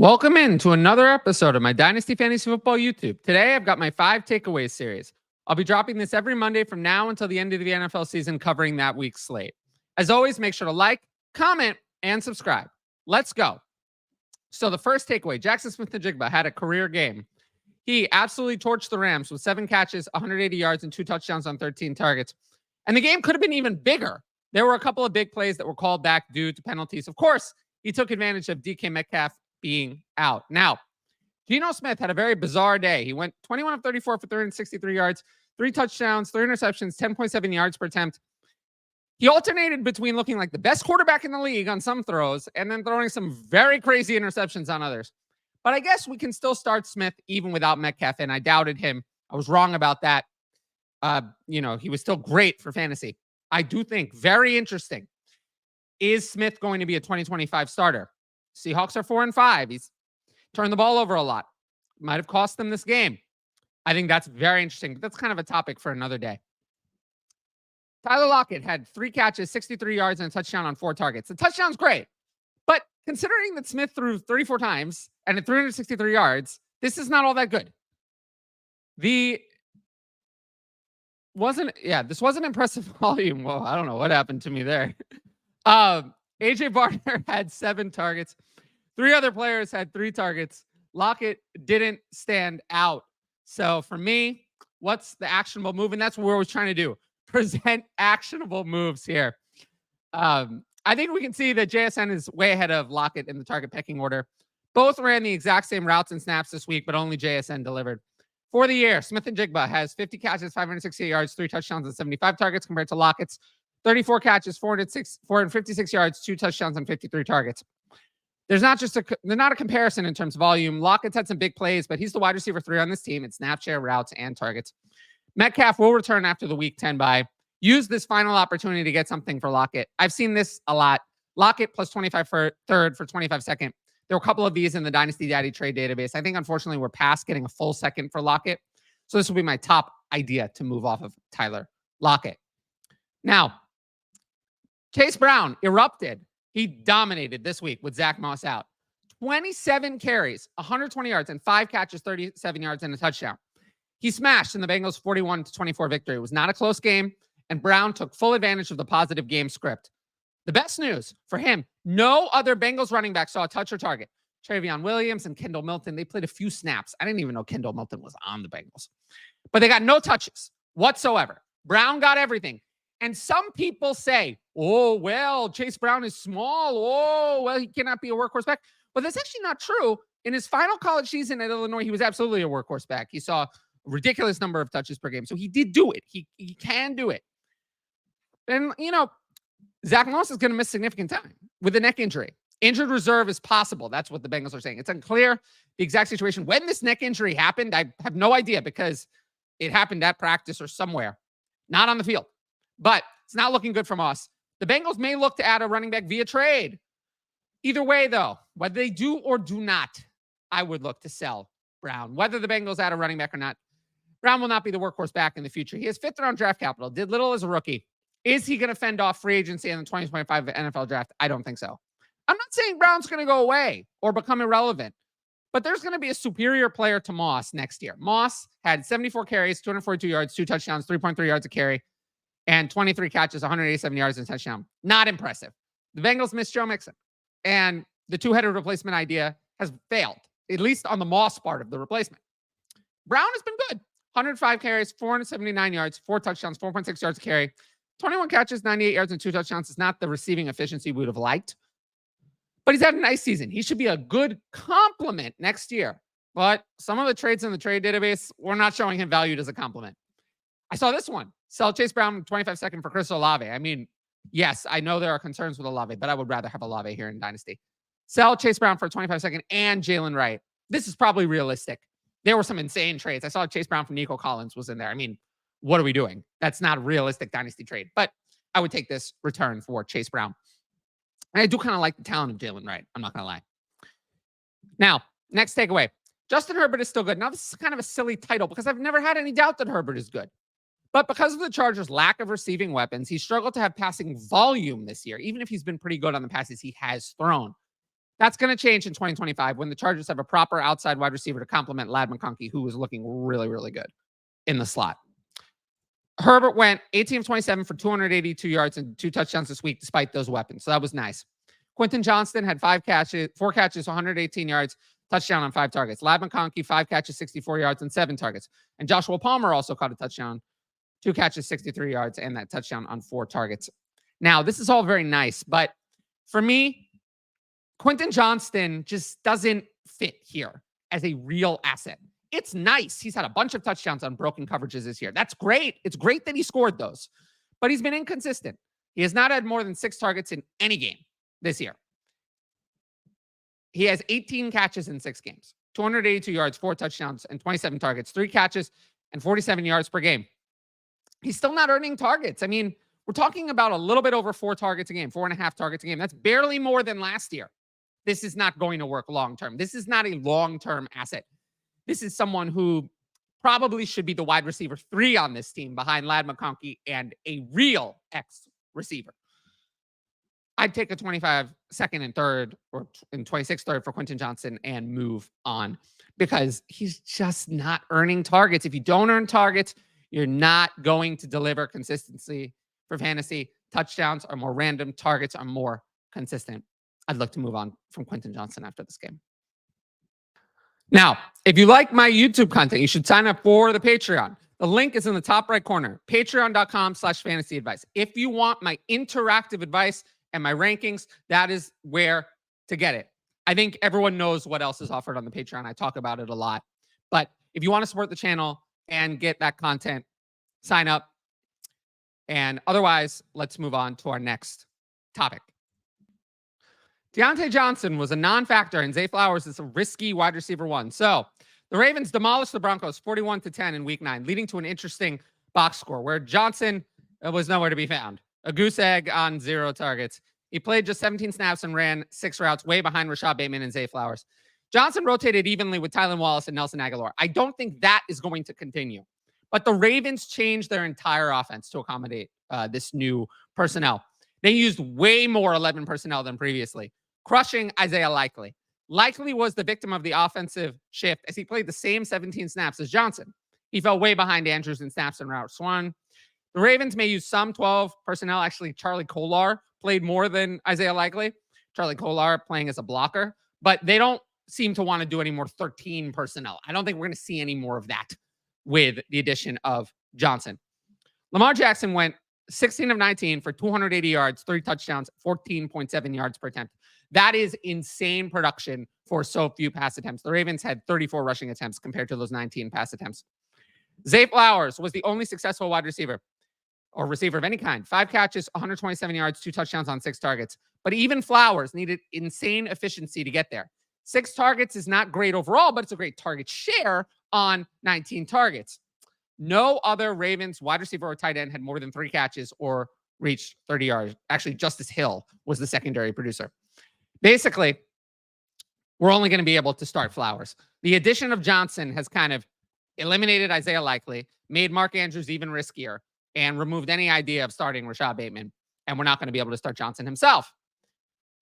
Welcome in to another episode of my Dynasty Fantasy Football YouTube. Today, I've got my 5 takeaways series. I'll be dropping this every Monday from now until the end of the NFL season, covering that week's slate. As always, make sure to like, comment, and subscribe. Let's go. So the first takeaway, Jaxon Smith-Njigba had a career game. He absolutely torched the Rams with 7 catches, 180 yards, and 2 touchdowns on 13 targets. And the game could have been even bigger. There were a couple of big plays that were called back due to penalties. Of course, he took advantage of DK Metcalf being out. Now, Geno Smith had a very bizarre day. He went 21 of 34 for 363 yards, 3 touchdowns, 3 interceptions, 10.7 yards per attempt. He alternated between looking like the best quarterback in the league on some throws and then throwing some very crazy interceptions on others. But I guess we can still start Smith even without Metcalf, and I doubted him. I was wrong about that. He was still great for fantasy. I do think, very interesting, is Smith going to be a 2025 starter? Seahawks are 4-5. He's turned the ball over a lot. Might have cost them this game. I think that's very interesting. But that's kind of a topic for another day. Tyler Lockett had 3 catches, 63 yards, and a touchdown on 4 targets. The touchdown's great. But considering that Smith threw 34 times and at 363 yards, this is not all that good. This wasn't impressive volume. Well, I don't know what happened to me there. AJ Barner had 7 targets. 3 other players had 3 targets. Lockett didn't stand out. So for me, what's the actionable move? And that's what we're trying to do. Present actionable moves here. I think we can see that JSN is way ahead of Lockett in the target pecking order. Both ran the exact same routes and snaps this week, but only JSN delivered. For the year, Smith-Njigba has 50 catches, 568 yards, 3 touchdowns, and 75 targets compared to Lockett's 34 catches, 456 yards, 2 touchdowns, and 53 targets. There's not a comparison in terms of volume. Lockett's had some big plays, but he's the wide receiver 3 on this team in snap share, routes, and targets. Metcalf will return after the week 10 bye. Use this final opportunity to get something for Lockett. I've seen this a lot. Lockett plus 25 for third for 25 second. There were a couple of these in the Dynasty Daddy trade database. I think, unfortunately, we're past getting a full second for Lockett. So this will be my top idea to move off of Tyler Lockett. Now, Chase Brown erupted. He dominated this week with Zack Moss out. 27 carries, 120 yards, and 5 catches, 37 yards, and a touchdown. He smashed in the Bengals' 41-24 victory. It was not a close game, and Brown took full advantage of the positive game script. The best news for him, no other Bengals running back saw a touch or target. Travion Williams and Kendall Milton, they played a few snaps. I didn't even know Kendall Milton was on the Bengals. But they got no touches whatsoever. Brown got everything. And some people say, oh, well, Chase Brown is small. Oh, well, he cannot be a workhorse back. But that's actually not true. In his final college season at Illinois, he was absolutely a workhorse back. He saw a ridiculous number of touches per game. So he did do it. He can do it. And, Zack Moss is going to miss significant time with a neck injury. Injured reserve is possible. That's what the Bengals are saying. It's unclear the exact situation. When this neck injury happened, I have no idea because it happened at practice or somewhere, not on the field. But it's not looking good for Moss. The Bengals may look to add a running back via trade. Either way, though, whether they do or do not, I would look to sell Brown. Whether the Bengals add a running back or not, Brown will not be the workhorse back in the future. He has 5th-round draft capital, did little as a rookie. Is he going to fend off free agency in the 2025 NFL draft? I don't think so. I'm not saying Brown's going to go away or become irrelevant, but there's going to be a superior player to Moss next year. Moss had 74 carries, 242 yards, 2 touchdowns, 3.3 yards a carry, and 23 catches, 187 yards, and a touchdown. Not impressive. The Bengals missed Joe Mixon, and the 2-headed replacement idea has failed, at least on the Moss part of the replacement. Brown has been good. 105 carries, 479 yards, 4 touchdowns, 4.6 yards a carry, 21 catches, 98 yards, and 2 touchdowns. It's not the receiving efficiency we would have liked, but he's had a nice season. He should be a good complement next year. But some of the trades in the trade database were not showing him valued as a compliment. I saw this one. Sell Chase Brown 25 second for Chris Olave. I mean, yes, I know there are concerns with Olave, but I would rather have Olave here in Dynasty. Sell Chase Brown for 25 second and Jalen Wright. This is probably realistic. There were some insane trades. I saw Chase Brown from Nico Collins was in there. I mean, what are we doing? That's not a realistic Dynasty trade, but I would take this return for Chase Brown. And I do kind of like the talent of Jalen Wright. I'm not going to lie. Now, next takeaway. Justin Herbert is still good. Now, this is kind of a silly title because I've never had any doubt that Herbert is good. But because of the Chargers' lack of receiving weapons, he struggled to have passing volume this year, even if he's been pretty good on the passes he has thrown. That's going to change in 2025 when the Chargers have a proper outside wide receiver to complement Ladd McConkey, who is looking really, really good in the slot. Herbert went 18 of 27 for 282 yards and 2 touchdowns this week, despite those weapons. So that was nice. Quentin Johnston had 4 catches, 118 yards, touchdown on 5 targets. Ladd McConkey, 5 catches, 64 yards, and 7 targets. And Joshua Palmer also caught a touchdown, 2 catches, 63 yards, and that touchdown on 4 targets. Now, this is all very nice, but for me, Quentin Johnston just doesn't fit here as a real asset. It's nice. He's had a bunch of touchdowns on broken coverages this year. That's great. It's great that he scored those, but he's been inconsistent. He has not had more than 6 targets in any game this year. He has 18 catches in 6 games, 282 yards, 4 touchdowns, and 27 targets, 3 catches, and 47 yards per game. He's still not earning targets. I mean, we're talking about a little bit over 4 targets a game, 4.5 targets a game. That's barely more than last year. This is not going to work long-term. This is not a long-term asset. This is someone who probably should be the wide receiver 3 on this team behind Ladd McConkey and a real X receiver. I'd take a 25-second and 3rd or in 26th third for Quentin Johnston and move on because he's just not earning targets. If you don't earn targets, you're not going to deliver consistency for fantasy. Touchdowns are more random. Targets are more consistent. I'd look to move on from Quentin Johnston after this game. Now, if you like my YouTube content, you should sign up for the Patreon. The link is in the top right corner, patreon.com/fantasy advice. If you want my interactive advice and my rankings, that is where to get it. I think everyone knows what else is offered on the Patreon. I talk about it a lot. But if you want to support the channel and get that content, sign up. And otherwise, let's move on to our next topic. Diontae Johnson was a non-factor, and Zay Flowers is a risky wide receiver 1. So the Ravens demolished the Broncos 41-10 in week 9, leading to an interesting box score where Johnson was nowhere to be found. A goose egg on 0 targets. He played just 17 snaps and ran 6 routes, way behind Rashod Bateman and Zay Flowers. Johnson rotated evenly with Tylan Wallace and Nelson Aguilar. I don't think that is going to continue. But the Ravens changed their entire offense to accommodate this new personnel. They used way more 11 personnel than previously, crushing Isaiah Likely. Likely was the victim of the offensive shift as he played the same 17 snaps as Johnson. He fell way behind Andrews in snaps and routes run. The Ravens may use some 12 personnel. Actually, Charlie Kolar played more than Isaiah Likely. Charlie Kolar playing as a blocker. But they don't seem to want to do any more 13 personnel. I don't think we're going to see any more of that with the addition of Johnson. Lamar Jackson went 16 of 19 for 280 yards, 3 touchdowns, 14.7 yards per attempt. That is insane production for so few pass attempts. The Ravens had 34 rushing attempts compared to those 19 pass attempts. Zay Flowers was the only successful wide receiver or receiver of any kind. 5 catches, 127 yards, 2 touchdowns on 6 targets. But even Flowers needed insane efficiency to get there. 6 targets is not great overall, but it's a great target share on 19 targets. No other Ravens wide receiver or tight end had more than 3 catches or reached 30 yards. Actually, Justice Hill was the secondary producer. Basically, we're only going to be able to start Flowers. The addition of Johnson has kind of eliminated Isaiah Likely, made Mark Andrews even riskier, and removed any idea of starting Rashod Bateman. And we're not going to be able to start Johnson himself.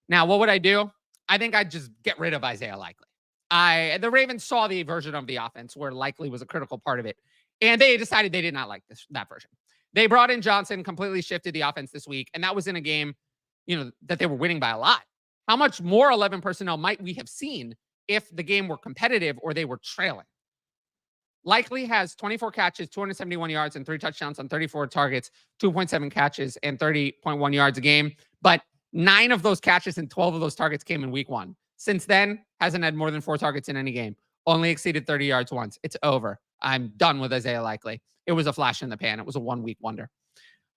Now, what would I do? I think I'd just get rid of Isaiah Likely. The Ravens saw the version of the offense where Likely was a critical part of it, and they decided they did not like that version. They brought in Johnson, completely shifted the offense this week, and that was in a game, that they were winning by a lot. How much more 11 personnel might we have seen if the game were competitive or they were trailing? Likely has 24 catches, 271 yards, and 3 touchdowns on 34 targets, 2.7 catches, and 30.1 yards a game. But 9 of those catches and 12 of those targets came in week 1. Since then, hasn't had more than 4 targets in any game. Only exceeded 30 yards once. It's over. I'm done with Isaiah Likely. It was a flash in the pan. It was a 1-week wonder.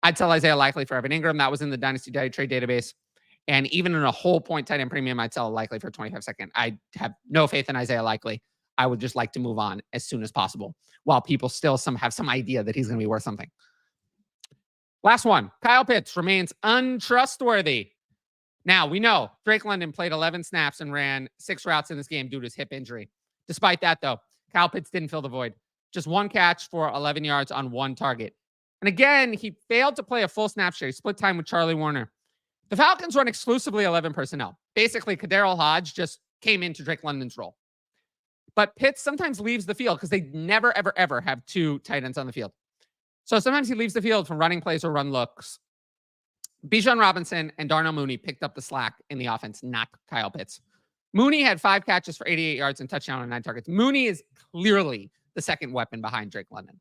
I'd sell Isaiah Likely for Evan Ingram. That was in the Dynasty trade database. And even in a whole point tight end premium, I'd sell Likely for 25 second. I have no faith in Isaiah Likely. I would just like to move on as soon as possible while people still have some idea that he's going to be worth something. Last one. Kyle Pitts remains untrustworthy. Now, we know Drake London played 11 snaps and ran 6 routes in this game due to his hip injury. Despite that, though, Kyle Pitts didn't fill the void. Just 1 catch for 11 yards on 1 target. And again, he failed to play a full snap share. He split time with Charlie Warner. The Falcons run exclusively 11 personnel. Basically, Kadarrell Hodge just came into Drake London's role. But Pitts sometimes leaves the field because they never, ever, ever have two tight ends on the field. So sometimes he leaves the field for running plays or run looks. Bijan Robinson and Darnell Mooney picked up the slack in the offense, not Kyle Pitts. Mooney had 5 catches for 88 yards and touchdown on 9 targets. Mooney is clearly the second weapon behind Drake London.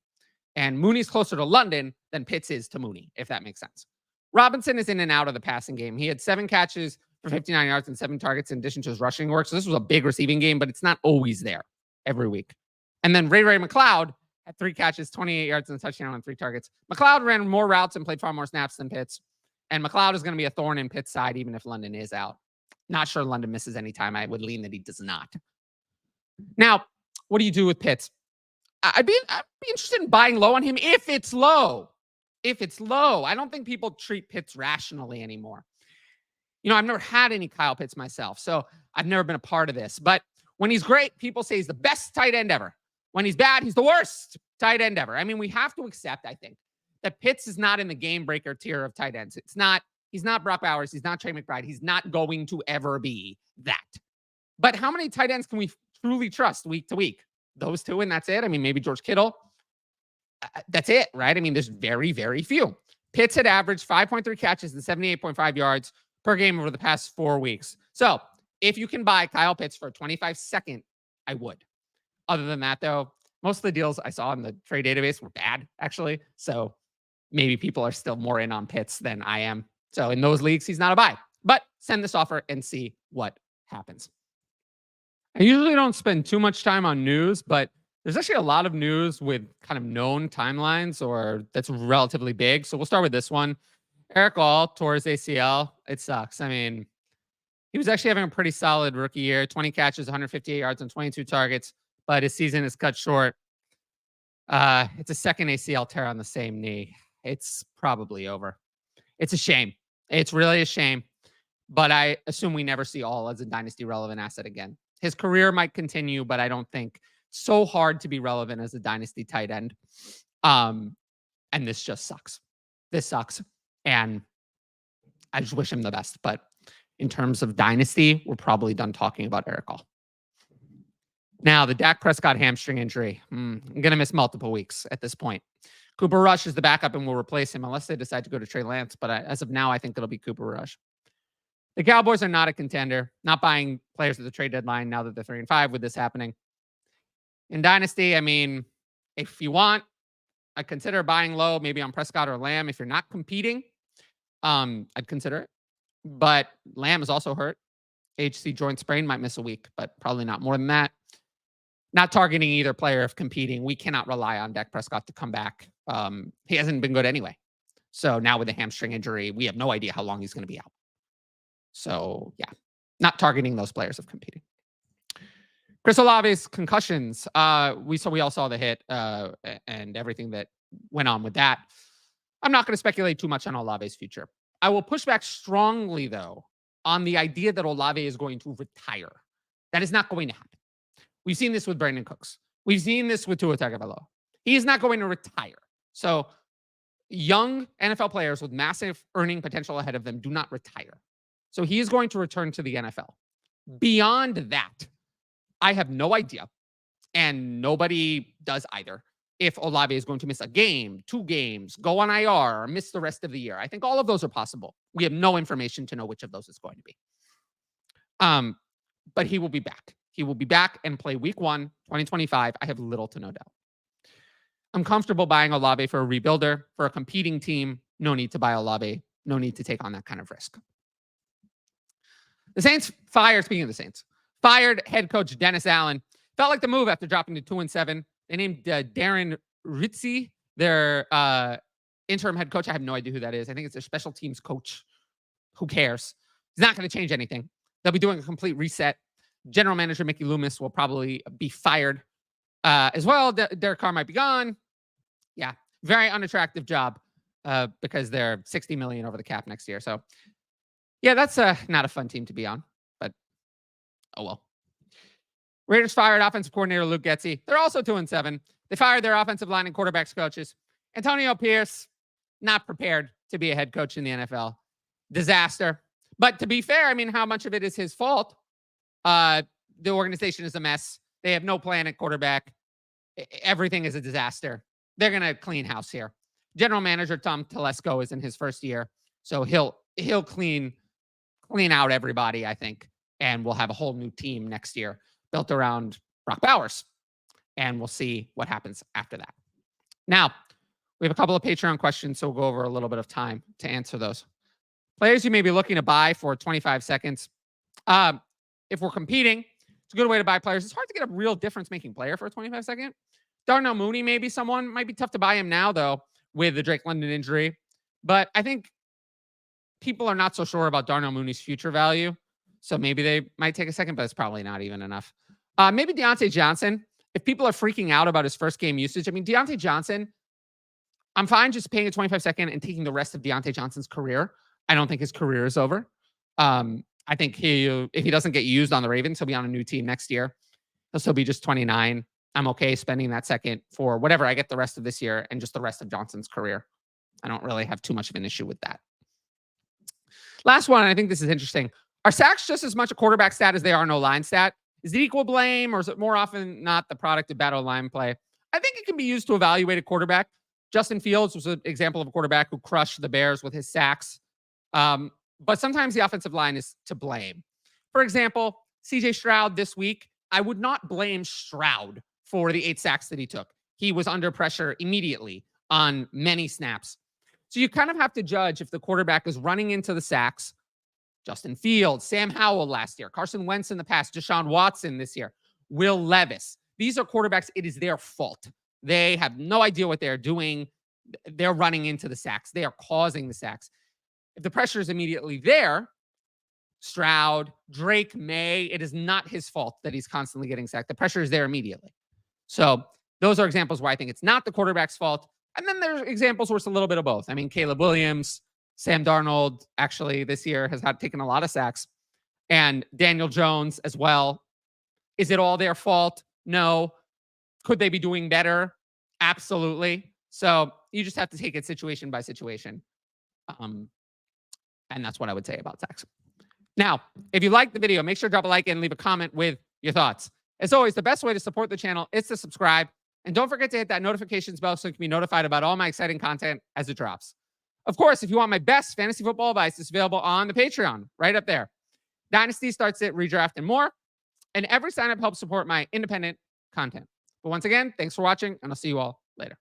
And Mooney's closer to London than Pitts is to Mooney, if that makes sense. Robinson is in and out of the passing game. He had 7 catches for 59 yards and 7 targets in addition to his rushing work. So this was a big receiving game, but it's not always there every week. And then Ray McLeod had 3 catches, 28 yards and a touchdown on 3 targets. McLeod ran more routes and played far more snaps than Pitts. And McLeod is going to be a thorn in Pitts' side, even if London is out. Not sure London misses any time. I would lean that he does not. Now, what do you do with Pitts? I'd be interested in buying low on him if it's low. If it's low. I don't think people treat Pitts rationally anymore. You know, I've never had any Kyle Pitts myself, so I've never been a part of this. But when he's great, people say he's the best tight end ever. When he's bad, he's the worst tight end ever. I mean, we have to accept, I think, that Pitts is not in the game breaker tier of tight ends. He's not Brock Bowers. He's not Trey McBride. He's not going to ever be that. But how many tight ends can we truly trust week to week? Those 2, and that's it. I mean, maybe George Kittle. That's it, right? I mean, there's very, very few. Pitts had averaged 5.3 catches and 78.5 yards per game over the past 4 weeks. So if you can buy Kyle Pitts for a 25-second, I would. Other than that, though, most of the deals I saw in the trade database were bad, actually. So maybe people are still more in on Pitts than I am. So in those leagues, he's not a buy. But send this offer and see what happens. I usually don't spend too much time on news, but there's actually a lot of news with kind of known timelines or that's relatively big. So we'll start with this one. Erick All tore his ACL. It sucks. I mean, he was actually having a pretty solid rookie year. 20 catches, 158 yards, and 22 targets. But his season is cut short. It's a second ACL tear on the same knee. It's probably over. It's a shame. It's really a shame. But I assume we never see All as a dynasty relevant asset again. His career might continue, but I don't think it's so hard to be relevant as a dynasty tight end. And this just sucks. This sucks. And I just wish him the best. But in terms of dynasty, we're probably done talking about Erick All. Now, the Dak Prescott hamstring injury. I'm going to miss multiple weeks at this point. Cooper Rush is the backup and will replace him unless they decide to go to Trey Lance. But as of now, I think it'll be Cooper Rush. The Cowboys are not a contender. Not buying players at the trade deadline now that they're 3-5 with this happening. In Dynasty, I mean, if you want, I'd consider buying low, maybe on Prescott or Lamb. If you're not competing, I'd consider it. But Lamb is also hurt. HC joint sprain, might miss a week, but probably not more than that. Not targeting either player if competing. We cannot rely on Dak Prescott to come back. He hasn't been good anyway. So now with the hamstring injury, we have no idea how long he's going to be out. So yeah, not targeting those players if competing. Chris Olave's concussions. We all saw the hit and everything that went on with that. I'm not going to speculate too much on Olave's future. I will push back strongly, though, on the idea that Olave is going to retire. That is not going to happen. We've seen this with Brandon Cooks. We've seen this with Tua Tagovailoa. He is not going to retire. So young NFL players with massive earning potential ahead of them do not retire. So he is going to return to the NFL. Beyond that, I have no idea, and nobody does either, if Olave is going to miss a game, 2 games, go on IR, or miss the rest of the year. I think all of those are possible. We have no information to know which of those is going to be. But he will be back. He will be back and play week 1, 2025. I have little to no doubt. I'm comfortable buying Olave for a rebuilder. For a competing team, no need to buy Olave. No need to take on that kind of risk. The Saints speaking of the Saints, fired head coach Dennis Allen. Felt like the move after dropping to 2-7. They named Darren Ritzy their interim head coach. I have no idea who that is. I think it's their special teams coach. Who cares? It's not going to change anything. They'll be doing a complete reset. General manager Mickey Loomis will probably be fired as well. Derek Carr might be gone. Yeah, very unattractive job because they're $60 million over the cap next year. So yeah, that's not a fun team to be on, but oh well. Raiders fired offensive coordinator Luke Getsy. They're also 2-7. They fired their offensive line and quarterbacks coaches. Antonio Pierce, not prepared to be a head coach in the NFL. Disaster. But to be fair, I mean, how much of it is his fault? The organization is a mess. They have no plan at quarterback. Everything is a disaster. They're going to clean house here. General manager Tom Telesco is in his first year, so he'll clean out everybody, I think, and we'll have a whole new team next year built around Brock Bowers, and we'll see what happens after that. Now, we have a couple of Patreon questions, so we'll go over a little bit of time to answer those. Players you may be looking to buy for 25 seconds. If we're competing, it's a good way to buy players. It's hard to get a real difference-making player for a 25 second. Darnell Mooney, maybe someone. Might be tough to buy him now, though, with the Drake London injury. But I think people are not so sure about Darnell Mooney's future value. So maybe they might take a second, but it's probably not even enough. Maybe Diontae Johnson. If people are freaking out about his first game usage, I mean, Diontae Johnson, I'm fine just paying a 25 second and taking the rest of Diontae Johnson's career. I don't think his career is over. I think if he doesn't get used on the Ravens, he'll be on a new team next year. He'll still be just 29. I'm okay spending that second for whatever I get the rest of this year and just the rest of Johnson's career. I don't really have too much of an issue with that. Last one, and I think this is interesting. Are sacks just as much a quarterback stat as they are no line stat? Is it equal blame, or is it more often not the product of bad line play? I think it can be used to evaluate a quarterback. Justin Fields was an example of a quarterback who crushed the Bears with his sacks. But sometimes the offensive line is to blame. For example, CJ Stroud this week, I would not blame Stroud for the 8 sacks that he took. He was under pressure immediately on many snaps. So you kind of have to judge if the quarterback is running into the sacks. Justin Fields, Sam Howell last year, Carson Wentz in the past, Deshaun Watson this year, Will Levis. These are quarterbacks. It is their fault. They have no idea what they're doing. They're running into the sacks. They are causing the sacks. If the pressure is immediately there, Stroud, Drake May, it is not his fault that he's constantly getting sacked. The pressure is there immediately. So those are examples where I think it's not the quarterback's fault. And then there's examples where it's a little bit of both. I mean, Caleb Williams, Sam Darnold, actually this year has taken a lot of sacks, and Daniel Jones as well. Is it all their fault? No. Could they be doing better? Absolutely. So you just have to take it situation by situation. And that's what I would say about sacks. Now, if you liked the video, make sure to drop a like and leave a comment with your thoughts. As always, the best way to support the channel is to subscribe. And don't forget to hit that notifications bell so you can be notified about all my exciting content as it drops. Of course, if you want my best fantasy football advice, it's available on the Patreon, right up there. Dynasty starts at redraft and more. And every sign-up helps support my independent content. But once again, thanks for watching, and I'll see you all later.